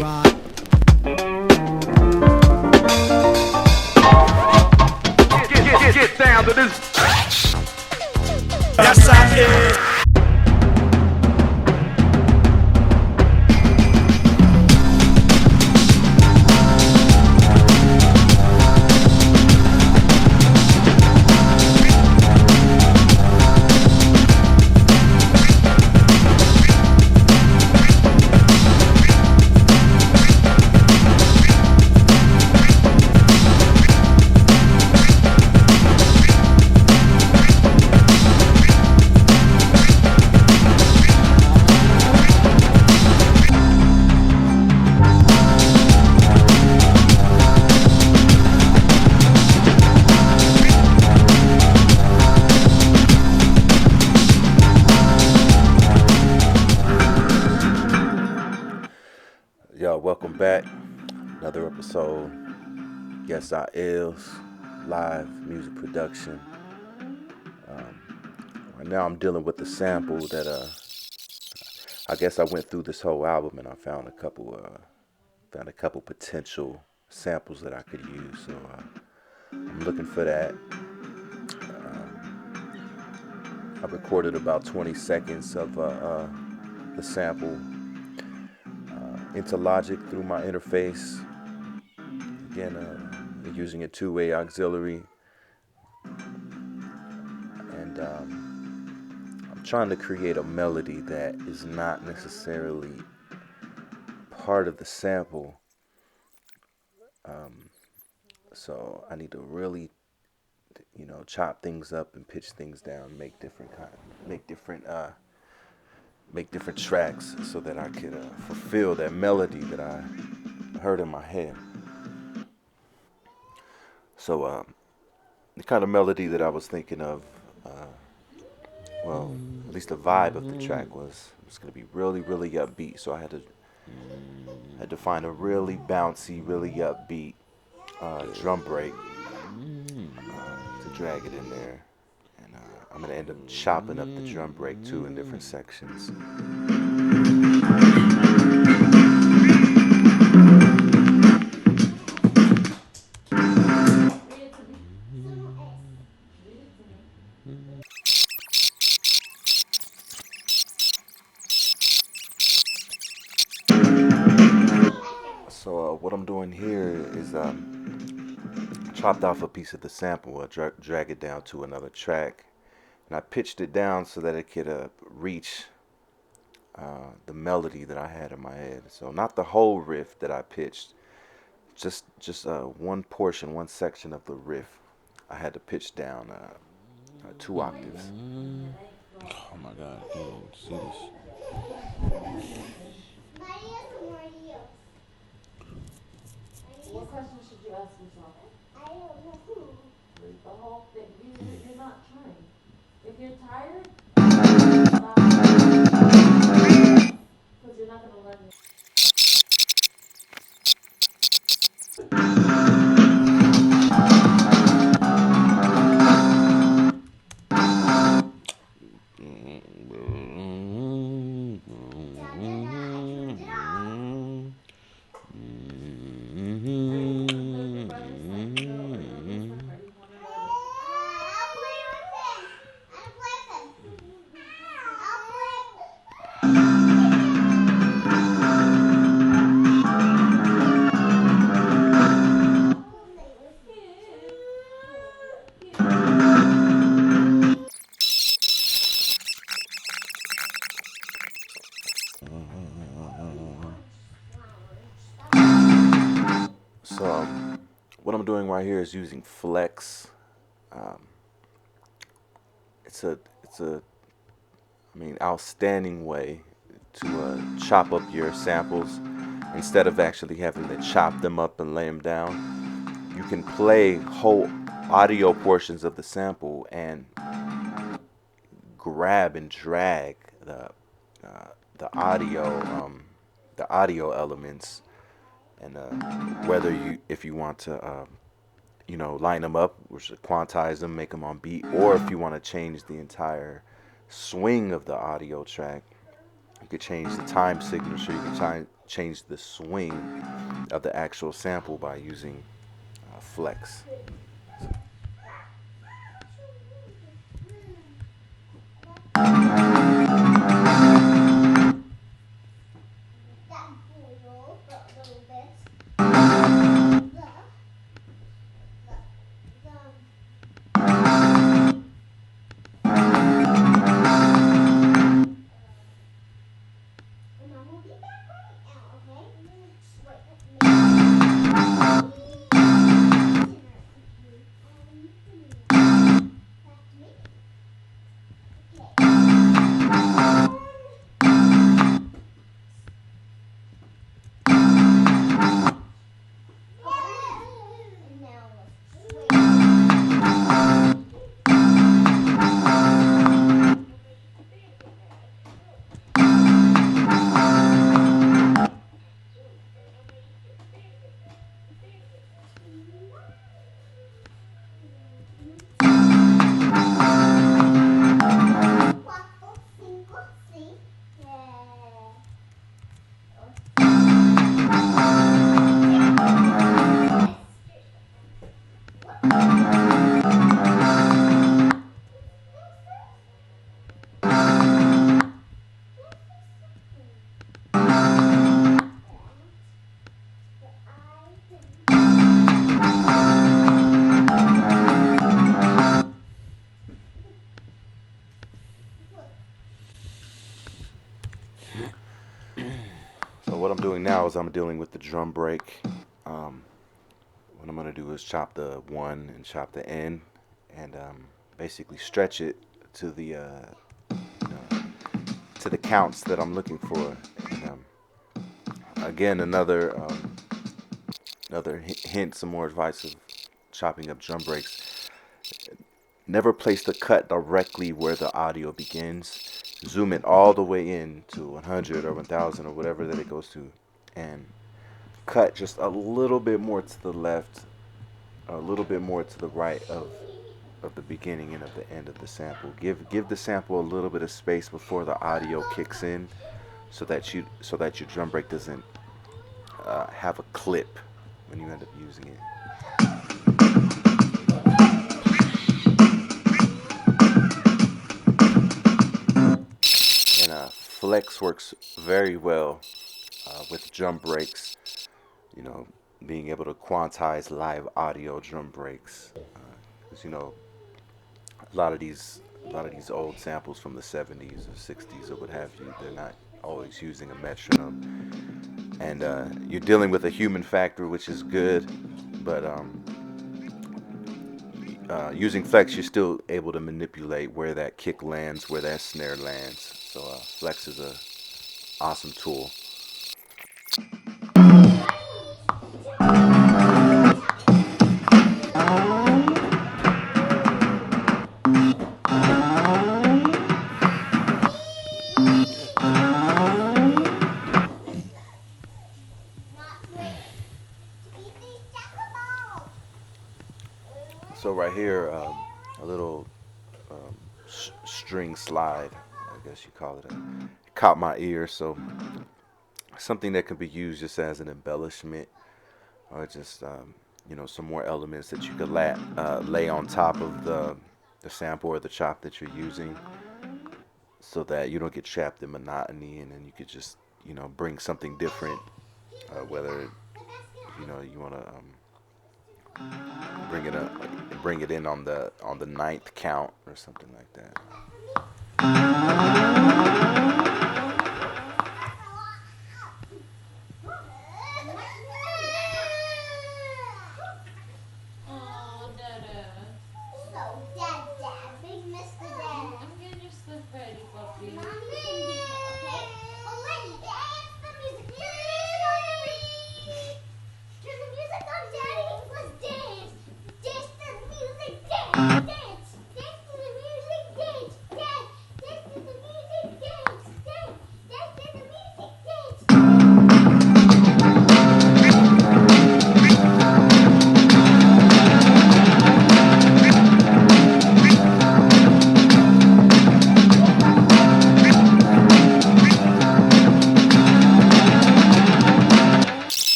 Get down to this. Yes, I am. Yo, welcome back. Another episode. Yes, ILLz live music production. Right now I'm dealing with the sample that I guess I went through this whole album and I found a couple potential samples that I could use. So I'm looking for that. I recorded about 20 seconds of the sample into Logic through my interface. Again, using a two-way auxiliary, and I'm trying to create a melody that is not necessarily part of the sample. So I need to really, chop things up and pitch things down, make different tracks so that I could fulfill that melody that I heard in my head. So the kind of melody that I was thinking of, well, at least the vibe of the track was going to be really, really upbeat. So I had to find a really bouncy, really upbeat drum break to drag it in there. I'm going to end up chopping up the drum break too in different sections. So what I'm doing here is chopped off a piece of the sample, drag it down to another track. And I pitched it down so that it could reach the melody that I had in my head. So not the whole riff that I pitched, just one portion, one section of the riff. I had to pitch down 2 octaves. Oh my God, I can't see this. What question should you ask yourself? I don't know. The whole thing. You're not trying. If you're tired, stop. Because you're not going to learn this. So what I'm doing right here is using flex. It's a outstanding way to chop up your samples instead of actually having to chop them up and lay them down. You can play whole audio portions of the sample and grab and drag the audio elements, and if you want to line them up, which quantize them, make them on beat, or if you want to change the entire swing of the audio track, You could change the time signature. You can change the swing of the actual sample by using flex. So what I'm doing now is I'm dealing with the drum break. What I'm gonna do is chop the 1 and chop the N, and basically stretch it to the counts that I'm looking for. And, again, another hint, some more advice of chopping up drum breaks. Never place the cut directly where the audio begins. Zoom it all the way in to 100 or 1000 or whatever that it goes to, and cut just a little bit more to the left, a little bit more to the right of the beginning and of the end of the sample. Give the sample a little bit of space before the audio kicks in, so that your drum break doesn't have a clip when you end up using it. And flex works very well with drum breaks. You know, being able to quantize live audio drum breaks, because a lot of these old samples from the 70s or 60s or what have you, they're not always using a metronome, and you're dealing with a human factor, which is good, but using flex, you're still able to manipulate where that kick lands, where that snare lands. So flex is a awesome tool. So right here, a little string slide, I guess you call it. It caught my ear, so something that can be used just as an embellishment, or just some more elements that you could lay on top of the sample or the chop that you're using, so that you don't get trapped in monotony, and then you could just bring something different, whether you want to bring it in on the ninth count or something like that. Oh, Dada. So, Dada, big Mr. Dada. I'm getting your stuff ready, puppy. Mommy can do it, okay? Oh, let's dance the music. Turn the music on, Daddy. Let's dance. Dance to the music. Dance, dance. Dance to the music. Dance, dance.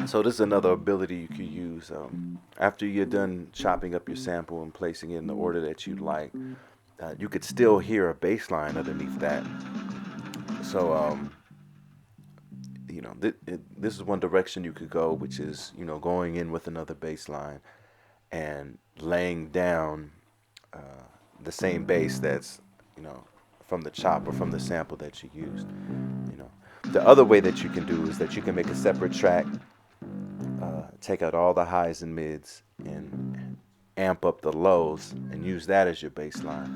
So this is another ability you could use after you're done chopping up your sample and placing it in the order that you'd like. You could still hear a bass line underneath that. So you know, this is one direction you could go, which is, you know, going in with another bass line and laying down the same bass that's, you know, from the chop or from the sample that you used. You know, the other way that you can do is that you can make a separate track, take out all the highs and mids and amp up the lows and use that as your bass line.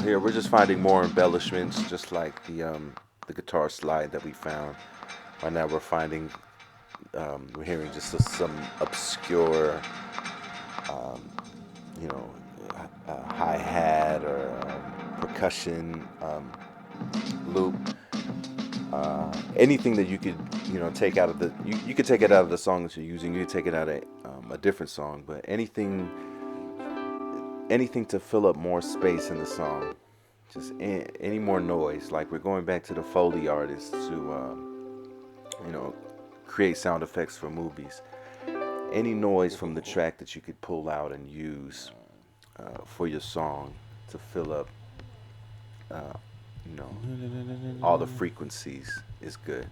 Here we're just finding more embellishments, just like the guitar slide that we found. Right now we're finding, we're hearing just some obscure, you know, hi-hat or percussion loop. Anything that you could, you know, take out of the, you could take it out of the song that you're using. You could take it out of a different song, but anything to fill up more space in the song. Just any more noise. Like we're going back to the Foley artists to, you know, create sound effects for movies. Any noise from the track that you could pull out and use for your song to fill up, you know, all the frequencies is good.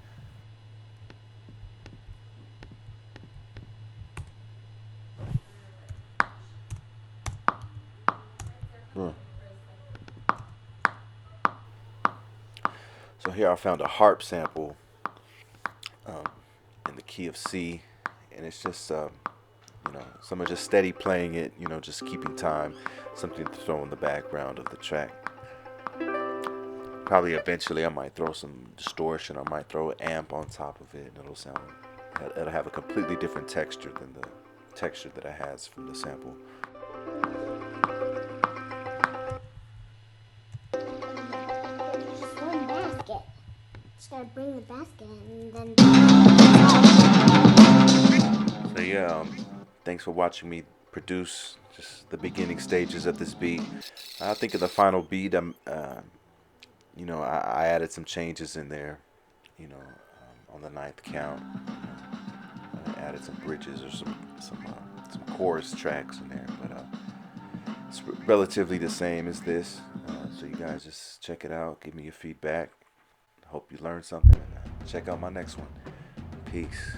So here I found a harp sample in the key of C, and it's just, you know, someone just steady playing it, you know, just keeping time, something to throw in the background of the track. Probably eventually I might throw some distortion, I might throw an amp on top of it, and it'll have a completely different texture than the texture that it has from the sample. Just gotta bring the basket and then. So yeah, thanks for watching me produce just the beginning stages of this beat. I think in the final beat, you know, I added some changes in there. You know, on the 9th count, I added some bridges or some chorus tracks in there, but it's relatively the same as this. So you guys just check it out, give me your feedback. Hope you learned something, and check out my next one. Peace.